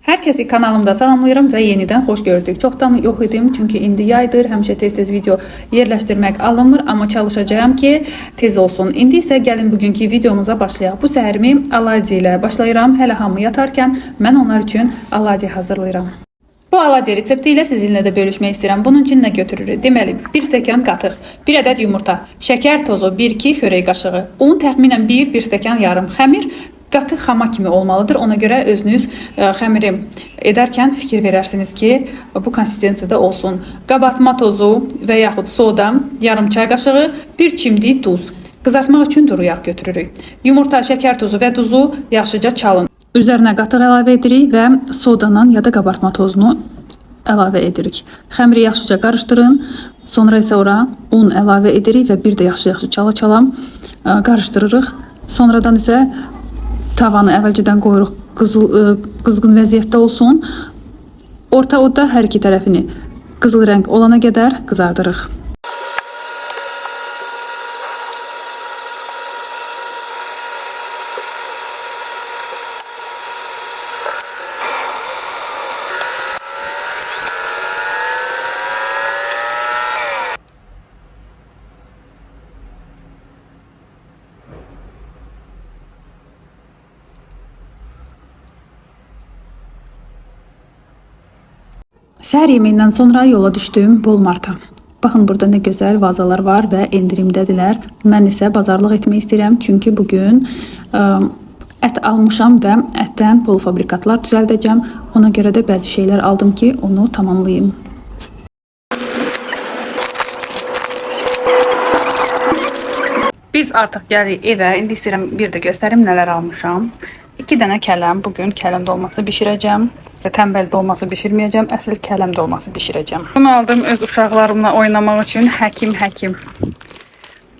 Hər kəsi kanalımda salamlayıram və yenidən xoş gördük. Çoxdan yox idim, çünki indi yaydır, həmişə tez-tez video yerləşdirmək alınmır, amma çalışacağam ki, tez olsun. İndi isə gəlin bugünkü videomuza başlayaq. Bu səhərimi aladzi ilə başlayıram. Hələ hamı yatarkən mən onlar üçün aladzi hazırlayıram. Bu aladzi resepti ilə sizinlə də bölüşmək istəyirəm. Bunun üçün nə götürürük? Deməli, 1 stəkan qatıq, 1 ədəd yumurta, şəkər tozu, 1-2 xörək qaşığı, un təxminən 1 stəkan yarım, xəmir qatı xama kimi olmalıdır. Ona görə özünüz xəmiri edərkən fikir verərsiniz ki, bu konsistensiyada olsun. Qabartma tozu və yaxud soda, yarım çay qaşığı, 1 çimdik duz. Qızartmaq üçün duru yağ götürürük. Yumurta, şəkər tozu və duzu yaxşıca çalın. Üzərinə qatıq əlavə edirik və sodanın ya da qabartma tozunu əlavə edirik. Xəmiri yaxşıca qarışdırın. Sonra isə ora un əlavə edirik və bir də yaxşı-yaxşı çala-çala qarışdırırıq. Sonradan isə tavanı əvvəlcədən qoyuruq, qızğın vəziyyətdə olsun. Orta odda hər iki tərəfini qızıl rəng olana qədər qızardırıq. Səhər yeməyindən sonra yola düşdüm Walmart'a. Baxın, burada nə gözəl vazalar var və endirimdədirlər. Mən isə bazarlıq etmək istəyirəm, çünki bugün ət almışam və ətdən polufabrikatlar düzəldəcəm. Ona görə də bəzi şeylər aldım ki, onu tamamlayayım. Biz artıq gəlirik evə. İndi istəyirəm bir də göstərim nələr almışam. 2 dənə kələm. Bugün kələm dolması bişirəcəm. Tənbəl dolması bişirməyəcəm. Əsl kələm dolması bişirəcəm. Bunu aldım öz uşaqlarımla oynamaq üçün. Həkim.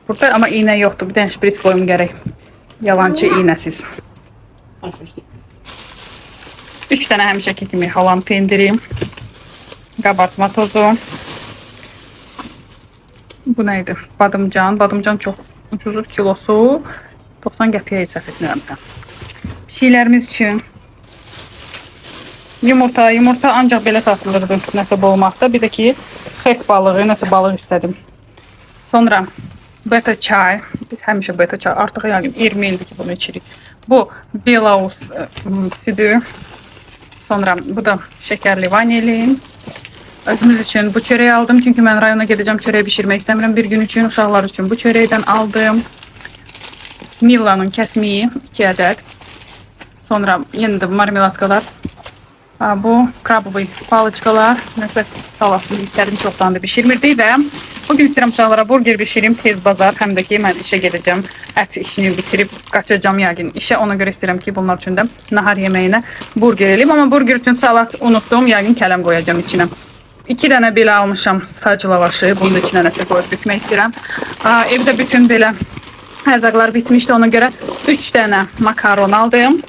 Burada amma iynə yoxdur. Bir dənə şpris qoyum gərək. Yalancı iynəsiz. 3 dənə həmişəki kimi halan pendirim. Qabartma tozu. Bu nə idi? Badımcan. Badımcan çox ucuzdur. Kilosu 90 qəpiyə səhv etmirəmsə. Şeylərimiz üçün yumurta ancaq belə satılırdı nəsə olmaqda. Bir də ki, xek balığı, nəsə balıq istədim. Sonra beta çay. Biz həmişə beta çay, artıq yəni 20 ildir ki, bunu içirik. Bu Belarus südü. Sonra bu da şəkərli vanilin. Özümüz üçün bu çörəyi aldım, çünki mən rayona gedəcəm, çörəyi bişirmək istəmirəm bir gün üçün. Uşaqlar üçün bu çörəkdən aldım. Millanın kəsmiyi 2 ədəd. Sonra yenə də marmeladkalar. Bu krabovый palaçkalar. Nəsə salatını istədim, çoxdan da bişirmirdik və bugün istəyirəm uşaqlara burger bişirim, tez bazar. Həm də ki, mən işə gedəcəm, ət işini bitirib qaçacağım yəqin işə. Ona görə istəyirəm ki, bunlar üçün də nahar yeməyinə burger eləyim. Amma burger üçün salat unutdum, yəqin kələm qoyacağım içinə. 2 dənə belə almışam sac lavaşı. Bunu da içinə nəsə qoyub bükmək istəyirəm. Evdə bütün belə ərzaqlar bitmişdi. Ona görə 3 dənə makaron aldım.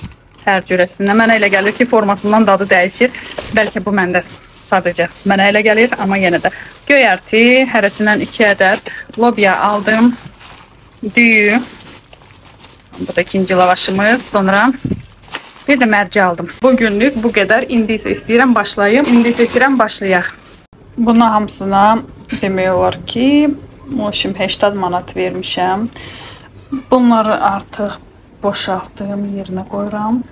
Hər cürəsindən. Mənə elə gəlir ki, formasından dadı dəyişir. Bəlkə bu məndə sadəcə mənə elə gəlir, amma yenə də. Göyərti, hərəsindən 2 ədəd. Lobya aldım. Düyü. Bu da ikinci lavaşımız. Sonra bir də mərci aldım. Bugünlük bu qədər. İndi isə istəyirəm başlayaq. Buna hamısına demək olar ki, 80 manat vermişəm. Bunları artıq boşaltdım, yerinə qoyuram.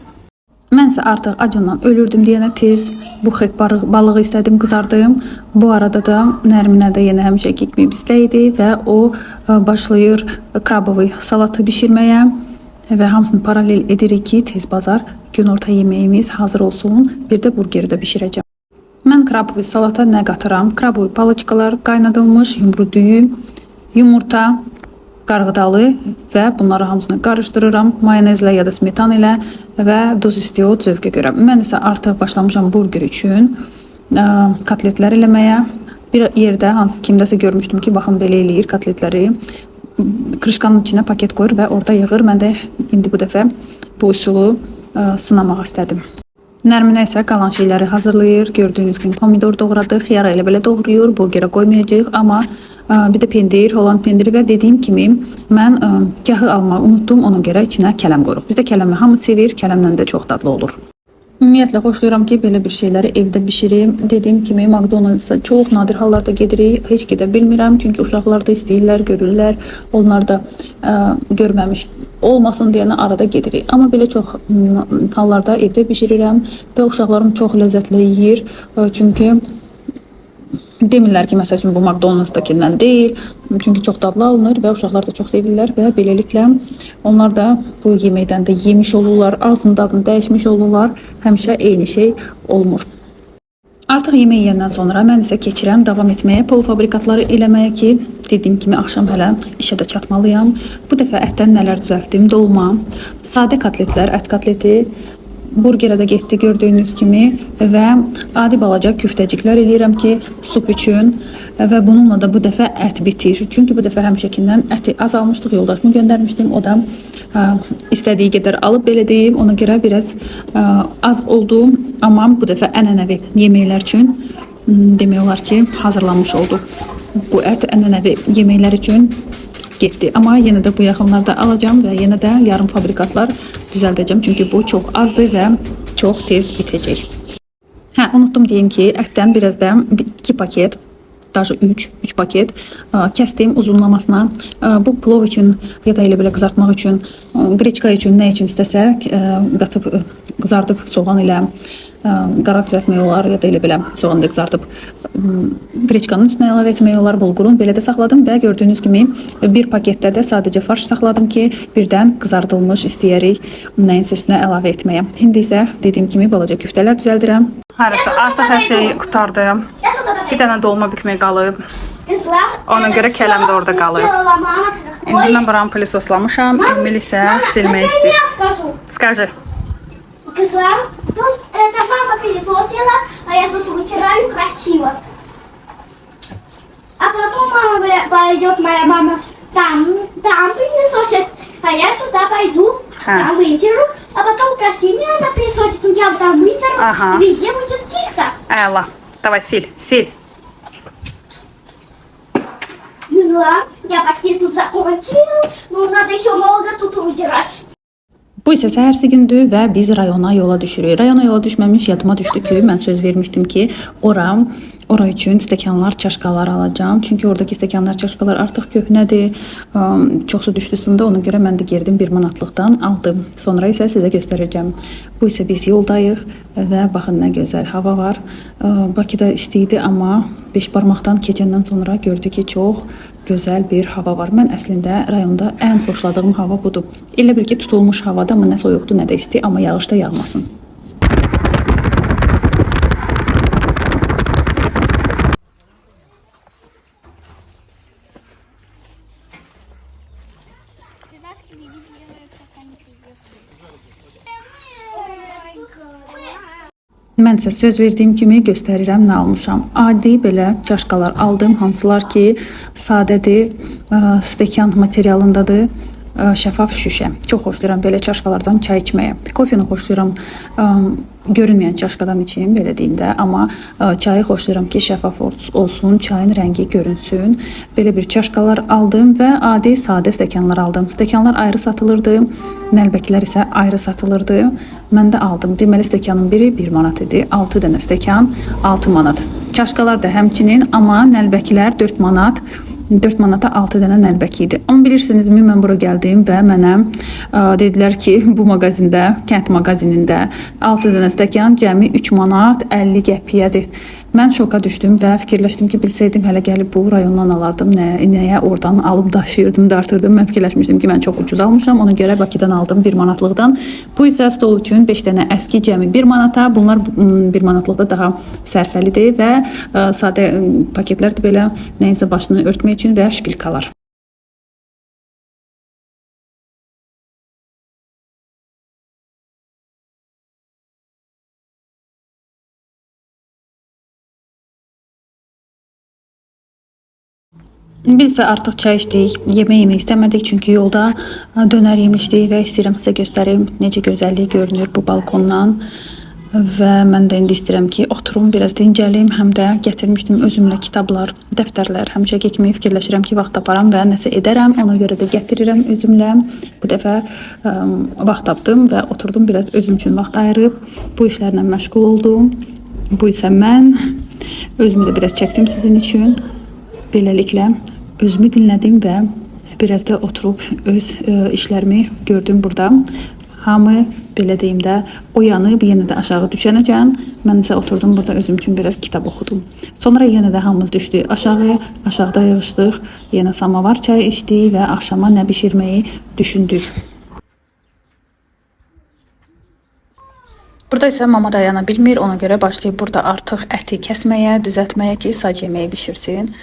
Mənsə artıq acından ölürdüm deyənə tez bu xek balığı istədim, qızardım. Bu arada da Nərminə də yenə həmişəki kimi bizdə idi və o başlayır krabovый salatı bişirməyə və hamısını paralel edirik ki, tez bazar günorta yeməyimiz hazır olsun. Bir də burgeri də bişirəcəm. Mən krabovый salata nə qatıram? Krabovый palaçkalar, qaynadılmış yumru düyü, yumurta, qarğıdalı və bunları hamısını qarışdırıram mayonezlə ya da smetan ilə və duz istiot zövqə görə. Mən isə artıq başlamışam burger üçün kotletlər eləməyə. Bir yerdə kimdəsə görmüşdüm ki, baxın belə eləyir kotletləri. Krışkanın içinə paket qoyur və orada yığır. Mən də indi bu dəfə bu üsulu sınamaq istədim. Nərminə isə qalan şeyləri hazırlayır. Gördüyünüz kimi pomidor doğradı, xiyara elə belə doğrayır. Burgerə qoymayacaq, amma bir də pendir, Holland pendiri və dediyim kimi mən gahı almağı unutdum. Ona görə içinə kələm qoyuruq. Bizdə kələmi hamı sevir, kələmlə də çox dadlı olur. Ümumiyyətlə xoşlayıram ki, belə bir şeyləri evdə bişirim. Dediyim kimi McDonald's-a çox nadir hallarda gedirik. Heç gedə bilmirəm, çünki uşaqlar da istəyirlər, görürlər. Onlar da görməmiş olmasın deyənə arada gedirik. Amma belə çox hallarda evdə bişirirəm və uşaqlarım çox ləzzətlə yeyir. Çünki demirlər ki, məsəl üçün bu McDonald's-dakindən deyil. Çünki çox dadlı alınır və uşaqlar da çox sevirlər və beləliklə onlar da bu yeməkdən də yemiş olurlar, ağzının dadını dəyişmiş olurlar. Həmişə eyni şey olmur. Artıq yemək yeyəndən sonra mən isə keçirəm davam etməyə, polfabrikatları eləməyə ki, dediyim kimi axşam hələ işə də çatmalıyam. Bu dəfə ətdən nələr düzəltdim? Dolma, sadə kotletlər, ət kotleti, burgerə də getdi gördüyünüz kimi və adi balaca küftəciklər eləyirəm ki, sup üçün və bununla da bu dəfə ət bitir. Çünki bu dəfə həmişəkindən əti azalmışdıq, yoldaşımı göndərmişdim. O da istədiyi qədər alıb belə deyim. Ona görə biraz az oldu, amma bu dəfə ənənəvi yeməklər üçün demək olar ki, hazırlanmış oldu. Bu ət ənənəvi yeməklər üçün getdi. Amma yenə də bu yaxınlarda alacağım və yenə də yarım fabrikatlar düzəldəcəm. Çünki bu çox azdır və çox tez bitəcək. Unutdum deyim ki, ətdən biraz da 2 paket, daha 3 paket kəsdim uzunlamasına. Bu plov üçün ya da elə belə qızartmaq üçün, qreçka üçün, nə üçün istəsək qatıb qızardıb soğan ilə qara düzəltmək olar ya da elə belə soğanı da qızardıb qreçkanın üstünə əlavə etmək olar, bulqurun. Belə də saxladım və gördüyünüz kimi bir paketdə də sadəcə farş saxladım ki, birdən qızardılmış istəyərik nəyinsə üstünə əlavə etməyə. İndi isə dediyim kimi balaca küftələr düzəldirəm. Hərəsə artıq hər şey qutardı. Bir dənə dolma bükmək qalıb. Ona görə kələm də orada qalıb. İndi mən buranı pilisoslamışam. Emil isə silmək istəyir. Скажи. Кислам, тут эта мама пылесосила, а я тут вытираю красиво. А потом мама пойдет, моя мама там пылесосит, а я туда пойду, там вытеру, а потом красиво она пылесосит, я там вытеру, везде будет чисто. Элла, давай силь. Зла, я почти тут закончила, но надо еще много тут вытирать. Bu isə səhərsi gündür və biz rayona yola düşürük. Rayona yola düşməmiş yadıma düşdü ki, mən söz vermişdim ki, ora üçün stəkanlar, çaşkalar alacağım. Çünki oradakı stəkanlar, çaşkalar artıq köhnədir. Çoxsu düşdü sında, ona görə mən də girdim 1 manatlıqdan aldım. Sonra isə sizə göstərəcəm. Bu isə biz yoldayıq və baxın nə gözəl hava var. Bakıda isti idi, amma 5 barmaqdan keçəndən sonra gördük ki, çox gözəl bir hava var. Mən əslində rayonda ən xoşladığım hava budur. Elə bil ki, tutulmuş havada, amma nə soyuqdur, nə də isti, amma yağış da yağmasın. Mən isə söz verdiyim kimi göstərirəm nə almışam. Adi belə çaşkalar aldım, hansılar ki sadədir, stəkan materialındadır, şəffaf şüşə. Çox xoşlayıram belə çaşkalardan çay içməyə. Kofeni xoşlayıram görünməyən çaşkadan içeyim, belə deyim də. Amma çayı xoşlayıram ki, şəffaf olsun, çayın rəngi görünsün. Belə bir çaşkalar aldım və adi sadə stəkanlar aldım. Stəkanlar ayrı satılırdı, nəlbəkilər isə ayrı satılırdı. Mən də aldım. Deməli, stəkanın biri 1 manat idi. 6 dənə stəkan 6 manat. Çaşkalar da həmçinin, amma nəlbəkilər 4 manat. 4 manata 6 dənə nəlbəki idi. Amma bilirsinizmi, mən bura gəldim və mənə dedilər ki, bu mağazində, kənd mağazinində 6 dənə stəkan cəmi 3 manat 50 qəpiyədir. Mən şoka düşdüm və fikirləşdim ki, bilsəydim hələ gəlib bu rayondan alardım, nəyə oradan alıb daşıyırdım, dartırdım. Mən fikirləşmişdim ki, mən çox ucuz almışam, ona görə Bakıdan aldım 1 manatlıqdan. Bu isə stol üçün 5 dənə əski cəmi 1 manata. Bunlar 1 manatlıqda daha sərfəlidir və sadə paketlərdir belə nəyinsə başını örtmək üçün və şpilkalar. Biz isə artıq çay içdik, yemək istəmədik, çünki yolda dönər yemişdik və istəyirəm sizə göstərim necə gözəllik görünür bu balkondan. və mən də indi istəyirəm ki, oturum, biraz dincəlim, həm də gətirmişdim özümlə kitablar, dəftərlər. Həmişəki kimi fikirləşirəm ki, vaxt taparam və nəsə edərəm. Ona görə də gətirirəm özümlə. Bu dəfə vaxt tapdım və oturdum, biraz özüm üçün vaxt ayırıb bu işlərlə məşğul oldum. Bu isə mən özümü də biraz çəkdim sizin üçün. Beləliklə özümü dinlədim və biraz da oturub öz işlərimi gördüm burada. Hamı belə deyim də oyanıb yenə də aşağı düşənəcən. Mən isə oturdum burada özüm üçün biraz kitab oxudum. Sonra yenə də hamımız düşdük aşağı. Aşağıda yığışdıq. Yenə samavar çayı içdik və axşama nə bişirməyi düşündük. Burada isə mama dayana bilmir. Ona görə başlayıb burada artıq əti kəsməyə, düzəltməyə ki, sac yeməyi bişirsin.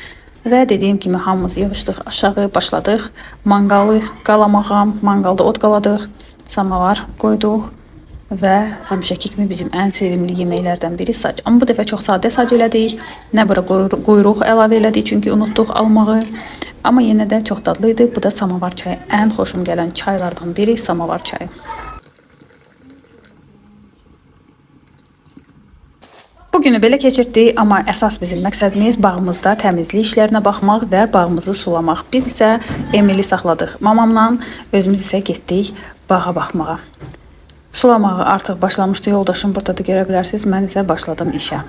Və dediyim kimi hamımız yığışdıq aşağı, başladıq manqalı qalamağa, manqalda od qaladıq. Samavar qoyduq və həmişəki kimi bizim ən sevimli yeməklərdən biri sac. Amma bu dəfə çox sadə sac elədik. Nə bura quyruq əlavə elədik çünki unutduq almağı. Amma yenə də çox dadlı idi. Bu da samavar çayı. Ən xoşum gələn çaylardan biri samavar çayı. Bugünü belə keçirdik, amma əsas bizim məqsədimiz bağımızda təmizlik işlərinə baxmaq və bağımızı sulamaq. Biz isə Emili saxladıq mamamla, özümüz isə getdik bağa baxmağa. Sulamağı artıq başlamışdı, yoldaşım burada da görə bilərsiniz, mən isə başladım işə.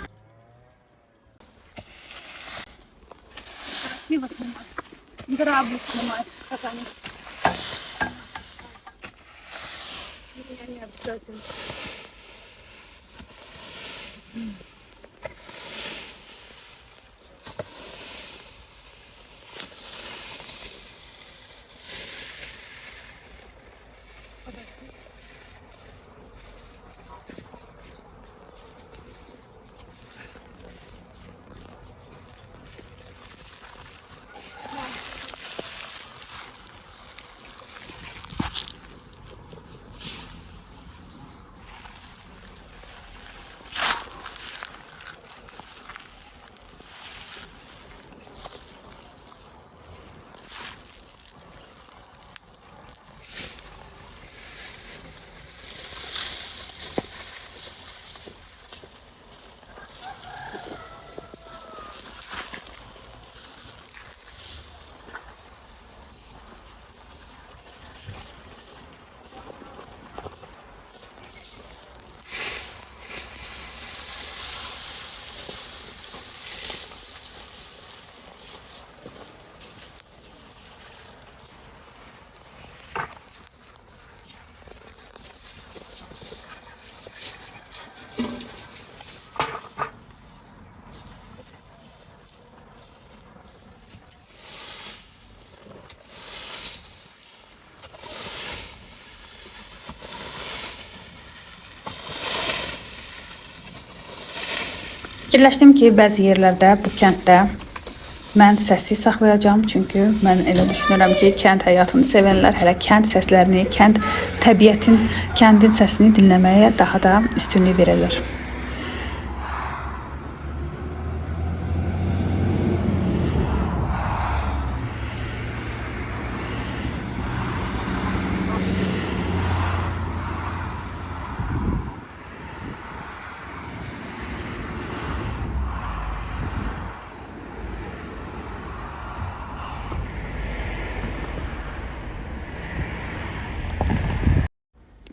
Fikirləşdim ki, bəzi yerlərdə bu kənddə mən səssiz saxlayacağım. Çünki mən elə düşünürəm ki, kənd həyatını sevənlər hələ kənd səslərini, kənd təbiətin, kəndin səsini dinləməyə daha da üstünlük verirlər.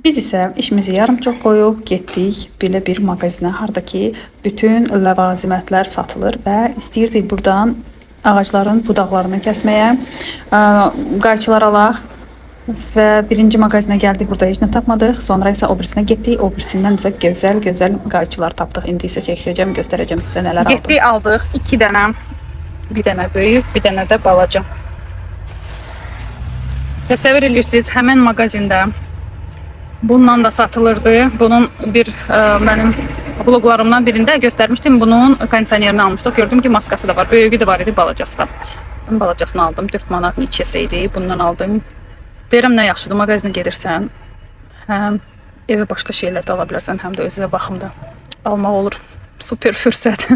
Biz isə işimizi yarımçıq qoyub getdik belə bir mağazinə, hardakı bütün ləvazimətlər satılır və istəyirdik buradan ağacların budaqlarını kəsməyə, qayçılar alaq və birinci mağazinə gəldik, burada heç nə tapmadıq. Sonra isə o birisinə getdik, o birisindən isə gözəl qayçılar tapdıq. İndi isə çəkəcəm, göstərəcəm sizə nələr aldım. Getdik, aldıq 2 dənə, bir dənə böyük, bir dənə də balaca. Təsəvvür edirsiniz, həmən mağazində bundan da satılırdı. Bunun bir mənim bloglarımdan birində göstərmişdim. Bunun kondisionerini almışdıq. Gördüm ki, maskası da var. Böyüyü də var idi, balacası da. Ben balacasını aldım. 4 manat neçəsəydi. Bundan aldım. Deyirəm, nə yaxşıdır, mağazinə gedirsən. Həm evə başqa şeylər də ala bilərsən, həm də özünə baxımda almaq olur. Super fürsət.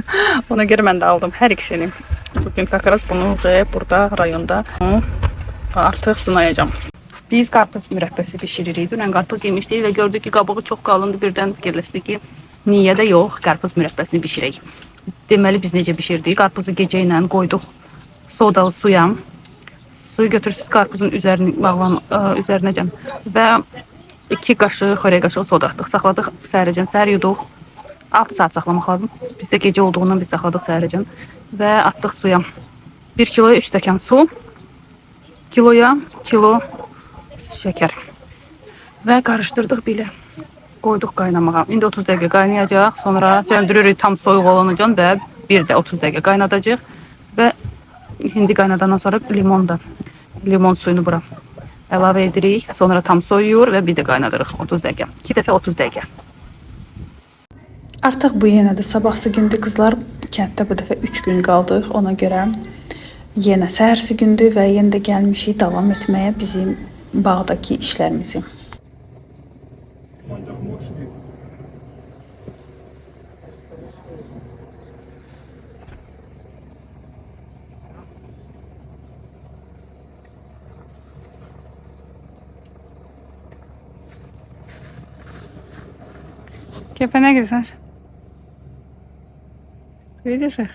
Ona görə mən də aldım hər ikisini. Bugün fəqəraz bunu burada rayonda artıq sınayacağım. Biz qarpız mürəbbəsi bişiririk. Dünən qarpız yemişdik və gördük ki, qabığı çox qalındı. Birdən fikirləşdik ki, Niyə də yox, qarpız mürəbbəsini bişirək. Deməli biz necə bişirdik? Qarpuzu gecə ilə qoyduq sodalı suya. Suyu götürürsünüz qarpuzun üzərinəcən və 2 qaşıq xörək qaşığı soda atdıq. Saxladıq səhərəcən. Səhər yuduq. 6 saat saxlamaq lazım. Bizdə gecə olduğundan biz saxladıq səhərəcən və atdıq suya. 1 kiloya 3 stəkan su, kiloya kilo şəkər və qarışdırdıq belə. Qoyduq qaynamağa. İndi 30 dəqiqə qaynayacaq. Sonra söndürürük tam soyuq olanacan və bir də 30 dəqiqə qaynadacaq və hindi qaynadandan sonra limon suyunu bura əlavə edirik. Sonra tam soyuyur və bir də qaynadırıq 30 dəqiqə. 2 dəfə 30 dəqiqə. Artıq bu yenə də sabahsı gündür qızlar. Kənddə bu dəfə 3 gün qaldıq. Ona görə yenə səhərsi gündür və yenə də gəlmişik davam etməyə bizim bağdakı işlərimizi. Kepene girsen. Видишь их?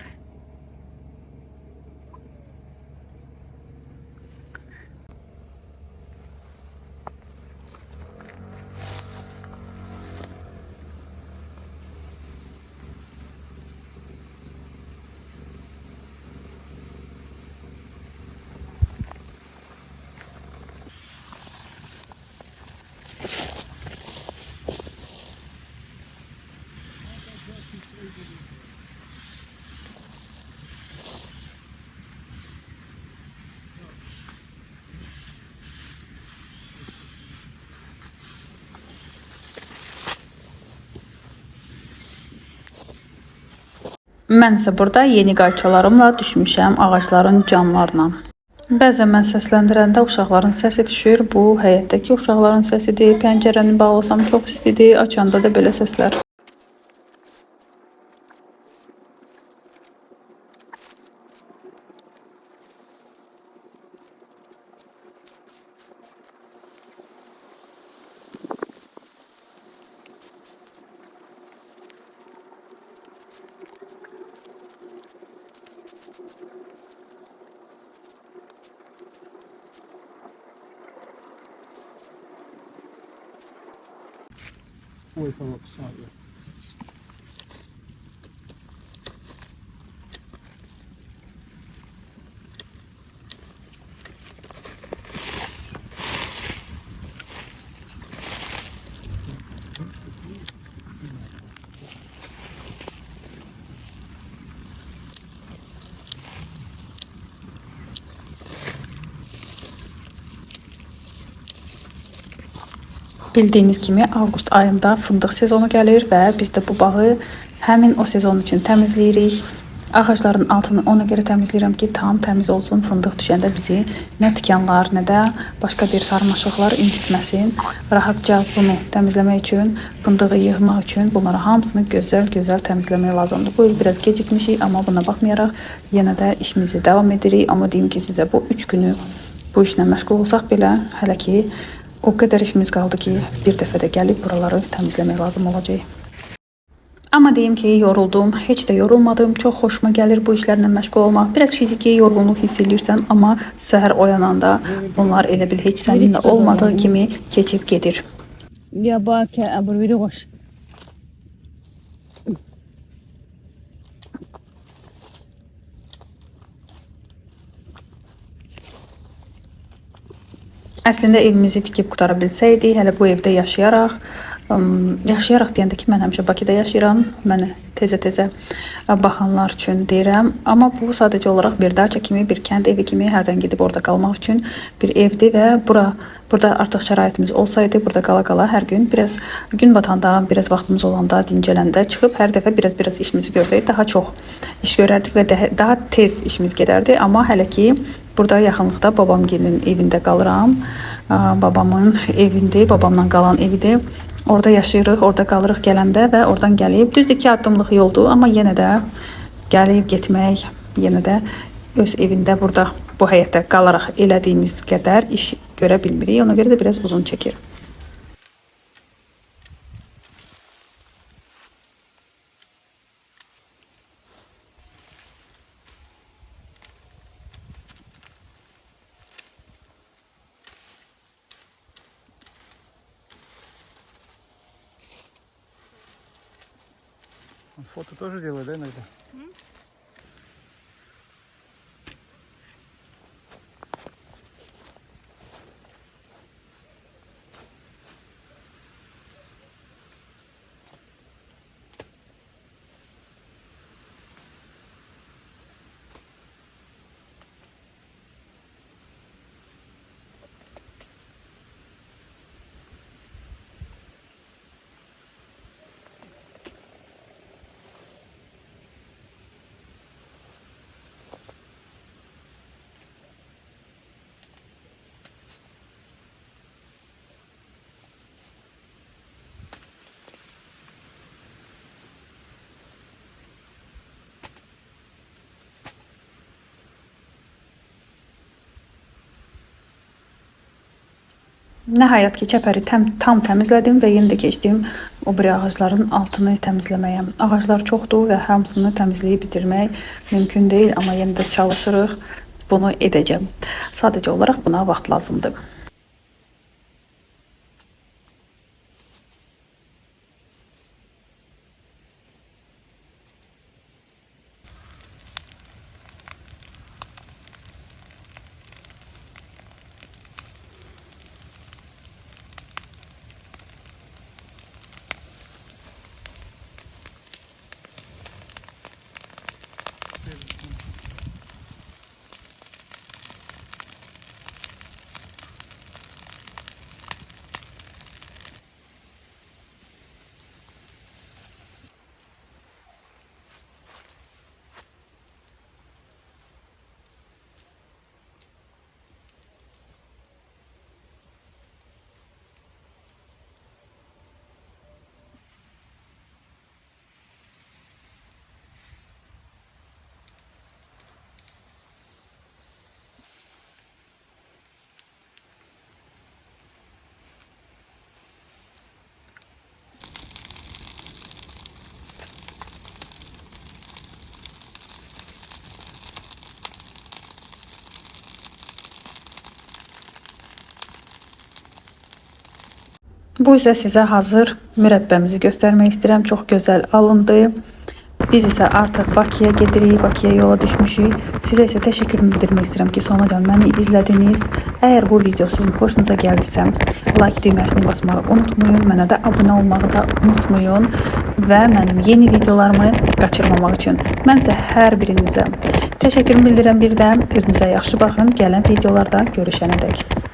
Mən isə burada yeni qayçalarımla düşmüşəm ağacların canlarına. Bəzən mən səsləndirəndə uşaqların səsi düşür. Bu həyətdəki uşaqların səsidir. Pəncərəni bağlasam çox istidir. Açanda da belə səslər. Ой, Оксана. Bildiyiniz kimi avqust ayında fındıq sezonu gəlir və biz də bu bağı həmin o sezon üçün təmizləyirik. Ağacların altını ona görə təmizləyirəm ki, tam təmiz olsun. Fındıq düşəndə bizi nə tikanlar, nə də başqa bir sarmaşıqlar incitməsin. Rahatca bunu təmizləmək üçün, fındığı yığmaq üçün bunları hamısını gözəl təmizləmək lazımdır. Bu il biraz gecikmişik, amma buna baxmayaraq yenə də işimizi davam edirik. Amma deyim ki, sizə bu 3 günü bu işlə məşğul olsaq belə, hələ ki o qədər işimiz qaldı ki, bir dəfə də gəlib buraları təmizləmək lazım olacaq. Amma deyim ki, yoruldum, heç də yorulmadım. Çox xoşuma gəlir bu işlərlə məşğul olmaq. Biraz fiziki yorğunluq hiss edirsən, amma səhər oyananda bunlar elə bil heç səninlə olmadığı kimi keçib gedir. Ya bak ya, biri hoş. Əslində evimizi tikib qutara bilsəydik, hələ bu evdə yaşayaraq deyəndə ki, mən həmişə Bakıda yaşayıram, mənə tezə-tezə baxanlar üçün deyirəm. Amma bu sadəcə olaraq bir daça kimi, bir kənd evi kimi hərdən gedib orada qalmaq üçün bir evdir və burada artıq şəraitimiz olsaydı, burada qala-qala hər gün biraz gün batanda, biraz vaxtımız olanda, dincələndə çıxıb hər dəfə biraz işimizi görsəydik, daha çox iş görərdik və daha tez işimiz gedərdi. Amma hələ ki, burada yaxınlıqda babamgilin evində qalıram. Babamın evindir, babamla qalan evidir. Orada yaşayırıq, orada qalırıq gələndə və oradan gəlib. Düzdür 2 addımlıq yoldur, amma yenə də gəlib getmək, yenə də öz evində burada bu həyətdə qalaraq elədiyimiz qədər iş görə bilmirik. Ona görə də biraz uzun çəkir. Он фото тоже делает, да, иногда? Nəhayət ki, çəpəri tam təmizlədim və yenə də keçdim o biri ağacların altını təmizləməyə. Ağaclar çoxdur və hamısını təmizləyib bitirmək mümkün deyil, amma yenə də çalışırıq, bunu edəcəm. Sadəcə olaraq buna vaxt lazımdır. Bu isə sizə hazır mürəbbəmizi göstərmək istəyirəm. Çox gözəl alındı. Biz isə artıq Bakıya gedirik, Bakıya yola düşmüşük. Sizə isə təşəkkür bildirmək istəyirəm ki, sonradan məni izlədiniz. Əgər bu video sizin xoşunuza gəldisə, like düyməsini basmağı unutmayın, mənə də abunə olmağı da unutmayın və mənim yeni videolarımı qaçırmamaq üçün. Mən isə hər birinizə təşəkkür bildirirəm bir də. Özünüzə yaxşı baxın. Gələn videolarda görüşənədək.